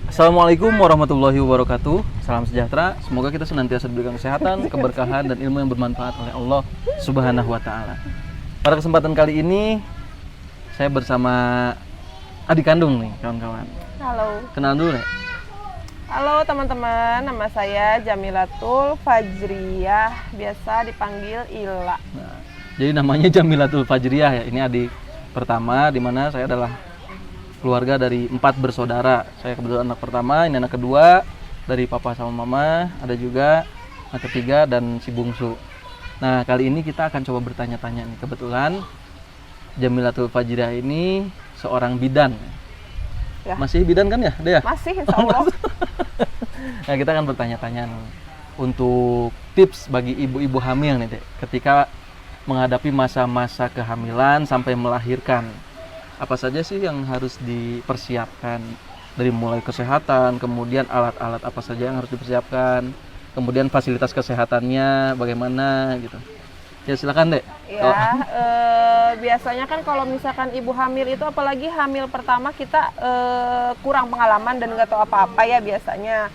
Assalamualaikum warahmatullahi wabarakatuh. Salam sejahtera. Semoga kita senantiasa diberikan kesehatan, keberkahan, dan ilmu yang bermanfaat oleh Allah Subhanahu wa Ta'ala. Pada kesempatan kali ini, saya bersama adik kandung nih, kawan-kawan. Halo. Kenal dulu nih. Halo teman-teman, nama saya Jamilatul Fajriyah, biasa dipanggil Ila. Nah, jadi namanya Jamilatul Fajriyah ya. Ini adik pertama, di mana saya adalah keluarga dari 4 bersaudara. Saya kebetulan anak pertama, ini anak kedua dari papa sama mama, ada juga anak ketiga dan si bungsu. Nah, kali ini kita akan coba bertanya-tanya nih. Kebetulan Jamilatul Fajriyah ini seorang bidan. Ya. Masih bidan kan ya, Dea? Masih, insya Allah. Nah, kita akan bertanya-tanya nih, untuk tips bagi ibu-ibu hamil nih, Dek, ketika menghadapi masa-masa kehamilan sampai melahirkan. Apa saja sih yang harus dipersiapkan? Dari mulai kesehatan, kemudian alat-alat apa saja yang harus dipersiapkan, kemudian fasilitas kesehatannya bagaimana gitu. Ya silakan, Dek. Ya, biasanya kan kalau misalkan ibu hamil itu, apalagi hamil pertama, kita kurang pengalaman dan nggak tahu apa-apa ya biasanya.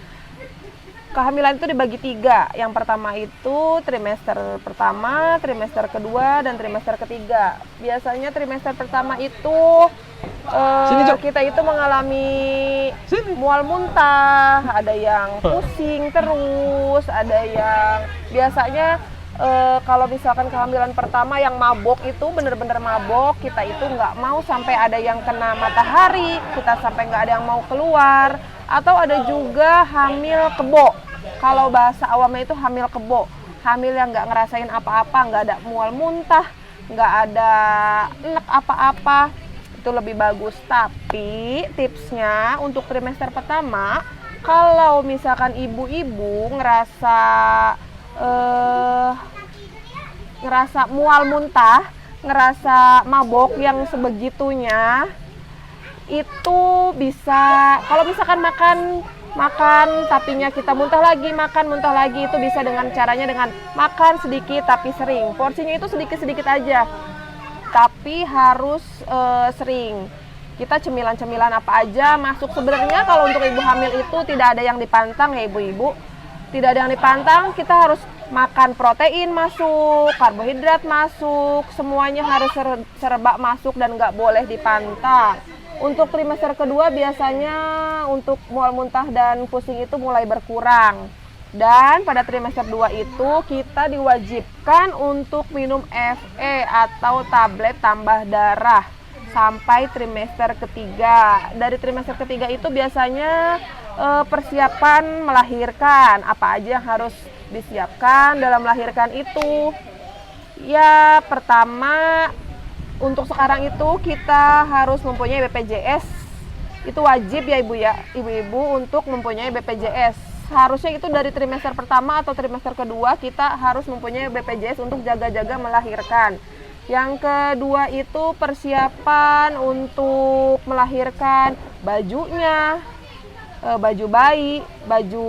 Kehamilan itu dibagi 3. Yang pertama itu trimester pertama, trimester kedua, dan trimester ketiga. Biasanya trimester pertama itu kita itu mengalami mual muntah, ada yang pusing terus, ada yang biasanya kalau misalkan kehamilan pertama yang mabok itu bener-bener mabok, kita itu nggak mau sampai ada yang kena matahari, kita sampai nggak ada yang mau keluar. Atau ada juga hamil kebo. Kalau bahasa awamnya itu hamil kebo. Hamil yang nggak ngerasain apa-apa, nggak ada mual muntah, nggak ada enek apa-apa. Itu lebih bagus. Tapi tipsnya untuk trimester pertama, kalau misalkan ibu-ibu ngerasa mual muntah, ngerasa mabok yang sebegitunya, itu bisa, kalau misalkan makan tapinya kita muntah lagi, itu bisa dengan caranya dengan makan sedikit tapi sering. Porsinya itu sedikit-sedikit aja, tapi harus sering. Kita cemilan-cemilan apa aja masuk. Sebenarnya kalau untuk ibu hamil itu tidak ada yang dipantang ya ibu-ibu, tidak ada yang dipantang. Kita harus makan protein masuk, karbohidrat masuk, semuanya harus serba masuk dan nggak boleh dipantang. Untuk trimester kedua biasanya untuk mual muntah dan pusing itu mulai berkurang. Dan pada trimester 2 itu kita diwajibkan untuk minum FE atau tablet tambah darah sampai trimester ketiga. Dari trimester ketiga itu biasanya persiapan melahirkan. Apa aja yang harus disiapkan dalam melahirkan itu? Ya, pertama, untuk sekarang itu kita harus mempunyai BPJS. Itu wajib ya ibu-ibu untuk mempunyai BPJS. Harusnya itu dari trimester pertama atau trimester kedua kita harus mempunyai BPJS untuk jaga-jaga melahirkan. Yang kedua itu persiapan untuk melahirkan, bajunya, baju bayi, baju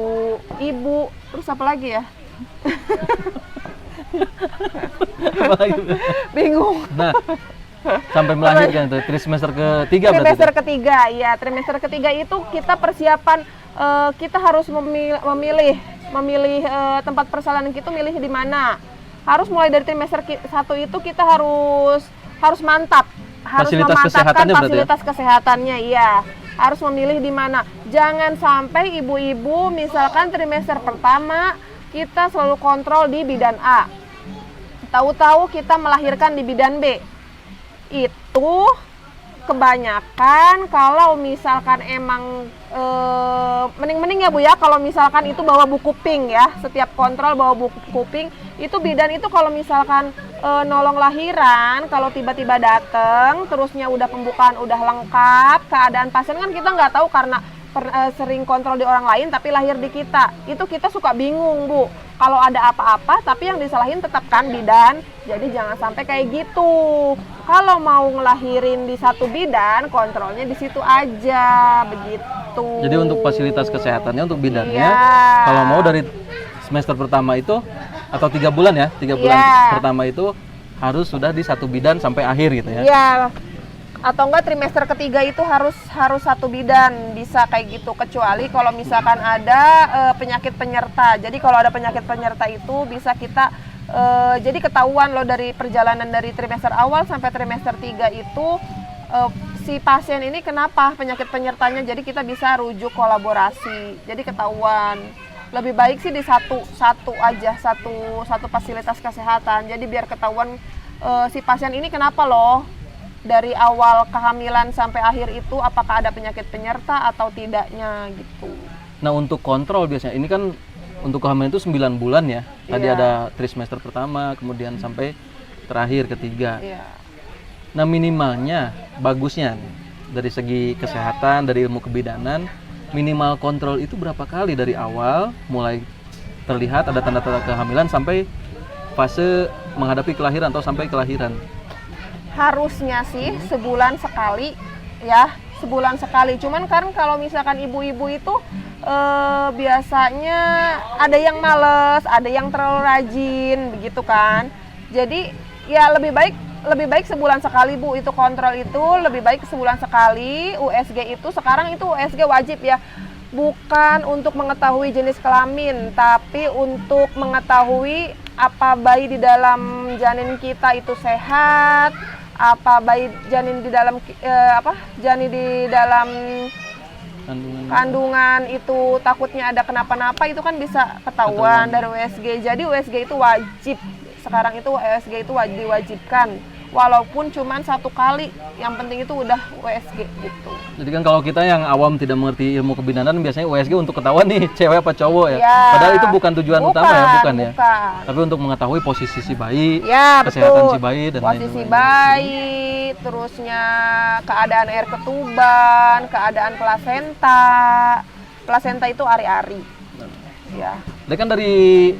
ibu, terus apa lagi ya? Bingung. Nah, sampai melahirkan tuh trimester ketiga berarti. Trimester ketiga, ya. Trimester ketiga itu kita persiapan, kita harus memilih tempat persalinan kita, milih di mana. Harus mulai dari trimester 1 itu kita harus mantap, harus memantapkan fasilitas kesehatannya, iya. Harus memilih di mana. Jangan sampai ibu-ibu misalkan trimester pertama kita selalu kontrol di bidan A, tahu-tahu kita melahirkan di bidan B. Itu kebanyakan kalau misalkan emang mending ya Bu ya, kalau misalkan itu bawa buku pink ya, setiap kontrol bawa buku pink. Itu bidan itu kalau misalkan nolong lahiran, kalau tiba-tiba dateng terusnya udah pembukaan udah lengkap, keadaan pasien kan kita nggak tahu karena sering kontrol di orang lain tapi lahir di kita. Itu kita suka bingung Bu, kalau ada apa-apa tapi yang disalahin tetap kan bidan. Jadi jangan sampai kayak gitu. Kalau mau ngelahirin di satu bidan, kontrolnya di situ aja, begitu. Jadi untuk fasilitas kesehatannya untuk bidannya, iya. Kalau mau dari semester pertama itu atau 3 bulan ya, 3 bulan iya. pertama itu harus sudah di satu bidan sampai akhir gitu ya. Iya. atau enggak trimester ketiga itu harus satu bidan, bisa kayak gitu, kecuali kalau misalkan ada penyakit penyerta. Jadi kalau ada penyakit penyerta itu bisa kita jadi ketahuan loh dari perjalanan dari trimester awal sampai trimester 3 itu si pasien ini kenapa penyakit penyertanya, jadi kita bisa rujuk kolaborasi, jadi ketahuan. Lebih baik sih di satu fasilitas kesehatan, jadi biar ketahuan si pasien ini kenapa loh, dari awal kehamilan sampai akhir itu apakah ada penyakit penyerta atau tidaknya gitu. Nah, untuk kontrol biasanya ini kan untuk kehamilan itu 9 bulan ya. Tadi Iya. ada trimester pertama, kemudian sampai terakhir ketiga. Iya. Nah, minimalnya bagusnya nih, dari segi kesehatan, dari ilmu kebidanan, minimal kontrol itu berapa kali dari awal mulai terlihat ada tanda-tanda kehamilan sampai fase menghadapi kelahiran atau sampai kelahiran. Harusnya sih sebulan sekali ya, sebulan sekali. Cuman kan kalau misalkan ibu-ibu itu biasanya ada yang males, ada yang terlalu rajin begitu kan. Jadi ya lebih baik sebulan sekali Bu, itu kontrol itu lebih baik sebulan sekali. USG itu sekarang itu USG wajib ya. Bukan untuk mengetahui jenis kelamin, tapi untuk mengetahui apa bayi di dalam janin kita itu sehat, apa bayi janin di dalam janin di dalam kandungan itu takutnya ada kenapa-napa, itu kan bisa ketahuan dari USG. Jadi USG itu wajib. Sekarang itu USG itu diwajibkan. Walaupun cuma 1 kali, yang penting itu udah USG gitu. Jadi kan kalau kita yang awam tidak mengerti ilmu kebidanan, biasanya USG untuk ketahuan nih cewek apa cowok ya. Ya. Padahal itu bukan tujuan utama ya, bukan ya. Bukan. Tapi untuk mengetahui posisi si bayi, Ya, kesehatan betul. si bayi dan posisi lain-lain. bayi, terusnya keadaan air ketuban, keadaan plasenta. Plasenta itu ari-ari. Ya. Dia kan dari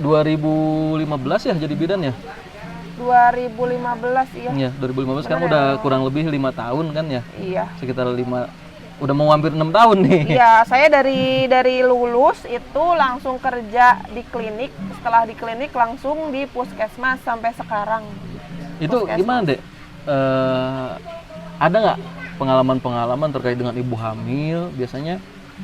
2015 ya jadi bidan ya? 2015 iya. Iya, 2015 kan Benar. udah kurang lebih 5 tahun kan ya? Iya. Sekitar 5, udah mau hampir 6 tahun nih. Iya, saya dari lulus itu langsung kerja di klinik. Setelah di klinik langsung di puskesmas sampai sekarang. Itu Puskesmas. gimana dek? Ada nggak pengalaman-pengalaman terkait dengan ibu hamil? Biasanya,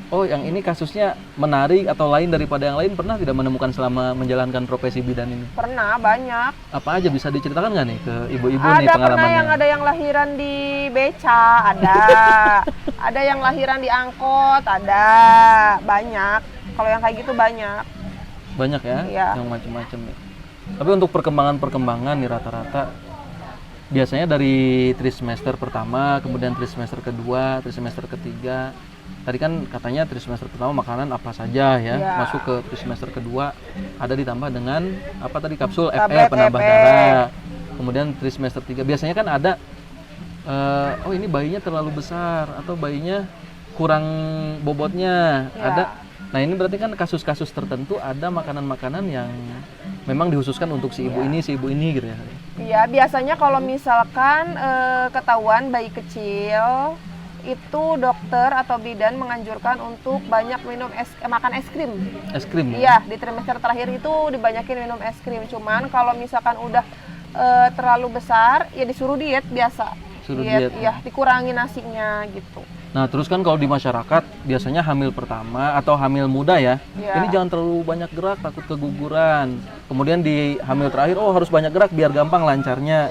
oh yang ini kasusnya menarik atau lain daripada yang lain, pernah tidak menemukan selama menjalankan profesi bidan ini? Pernah banyak. Apa aja bisa diceritakan nggak nih ke ibu-ibu nih Ada pernah pengalamannya? yang ada yang lahiran di beca, ada. Ada yang lahiran di angkot, ada. Banyak. Kalau yang kayak gitu banyak. Banyak ya, Iya. yang macam-macam ya. Tapi untuk perkembangan nih rata-rata biasanya dari trimester pertama, kemudian trimester kedua, trimester ketiga. Tadi kan katanya trimester pertama makanan apa saja ya, Iya. masuk ke trimester kedua ada ditambah dengan apa tadi kapsul Tablet FE penambah FE. darah. Kemudian trimester 3 biasanya kan ada oh ini bayinya terlalu besar atau bayinya kurang bobotnya. Iya. Ada. Nah, ini berarti kan kasus-kasus tertentu ada makanan-makanan yang memang dikhususkan untuk si ibu ini, si ibu ini gitu ya. Iya, biasanya kalau misalkan ketahuan bayi kecil, itu dokter atau bidan menganjurkan untuk banyak makan es krim. Es krim. Iya, di trimester terakhir itu dibanyakin minum es krim. Cuman kalau misalkan udah terlalu besar, ya disuruh diet biasa. Suruh diet. Iya, dikurangi nasinya gitu. Nah, terus kan kalau di masyarakat biasanya hamil pertama atau hamil muda ya, Iya. ini jangan terlalu banyak gerak, takut keguguran. Kemudian di hamil terakhir, oh harus banyak gerak biar gampang lancarnya,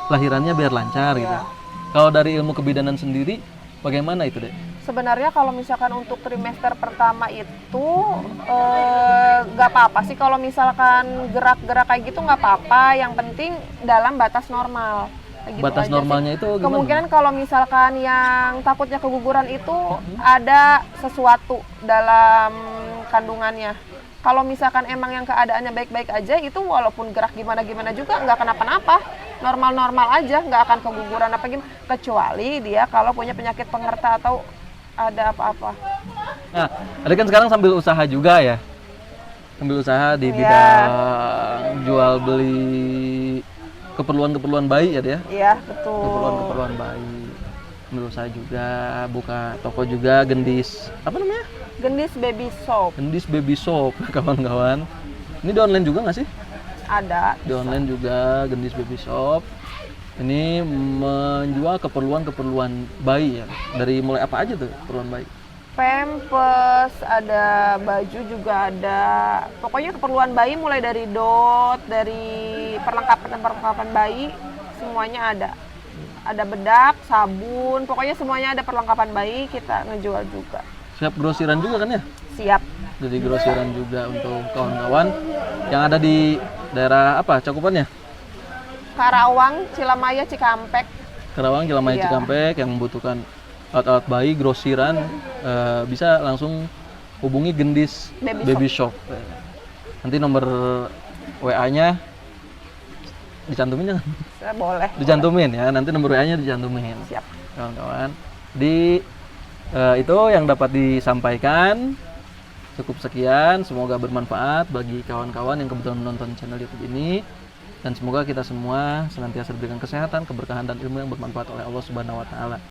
lahirannya biar lancar gitu. Iya. Kalau dari ilmu kebidanan sendiri, bagaimana itu deh? Sebenarnya kalau misalkan untuk trimester pertama itu nggak apa-apa sih, kalau misalkan gerak-gerak kayak gitu nggak apa-apa, yang penting dalam batas normal. Kayak gitu Batas aja normalnya sih. itu gimana? Kemungkinan kalau misalkan yang takutnya keguguran itu ada sesuatu dalam kandungannya. Kalau misalkan emang yang keadaannya baik-baik aja, itu walaupun gerak gimana-gimana juga nggak kenapa-napa, normal-normal aja, nggak akan keguguran apa gimana. Kecuali dia kalau punya penyakit pengerta atau ada apa-apa. Nah, ada kan sekarang sambil usaha juga ya, sambil usaha di Iya. bidang jual beli keperluan-keperluan bayi ya dia, Iya, betul. keperluan-keperluan bayi. Sambil usaha juga, buka toko juga, gendis, apa namanya? Gendis baby soap Gendis baby shop, kawan-kawan. Ini di online juga nggak sih? ada. Di online juga, Gendis baby shop. Ini menjual keperluan-keperluan bayi ya. Dari mulai apa aja tuh keperluan bayi? Pampers, ada baju juga ada. Pokoknya keperluan bayi mulai dari dot, dari perlengkapan bayi, semuanya ada. Ada bedak, sabun, pokoknya semuanya ada perlengkapan bayi kita ngejual juga. Siap grosiran juga kan ya? Siap. Jadi grosiran juga untuk kawan-kawan yang ada di daerah apa cakupannya? Karawang, Cilamaya, Cikampek. Karawang, Cilamaya, Iya. Cikampek yang membutuhkan alat-alat bayi, grosiran bisa langsung hubungi Gendis Baby Shop. Nanti nomor WA-nya dicantumin jangan? Boleh. Dicantumin ya, nanti nomor WA-nya dicantumin. Siap. Kawan-kawan. Itu yang dapat disampaikan. Cukup sekian, semoga bermanfaat bagi kawan-kawan yang kebetulan menonton channel YouTube ini. Dan semoga kita semua senantiasa diberikan kesehatan, keberkahan dan ilmu yang bermanfaat oleh Allah Subhanahu wa taala.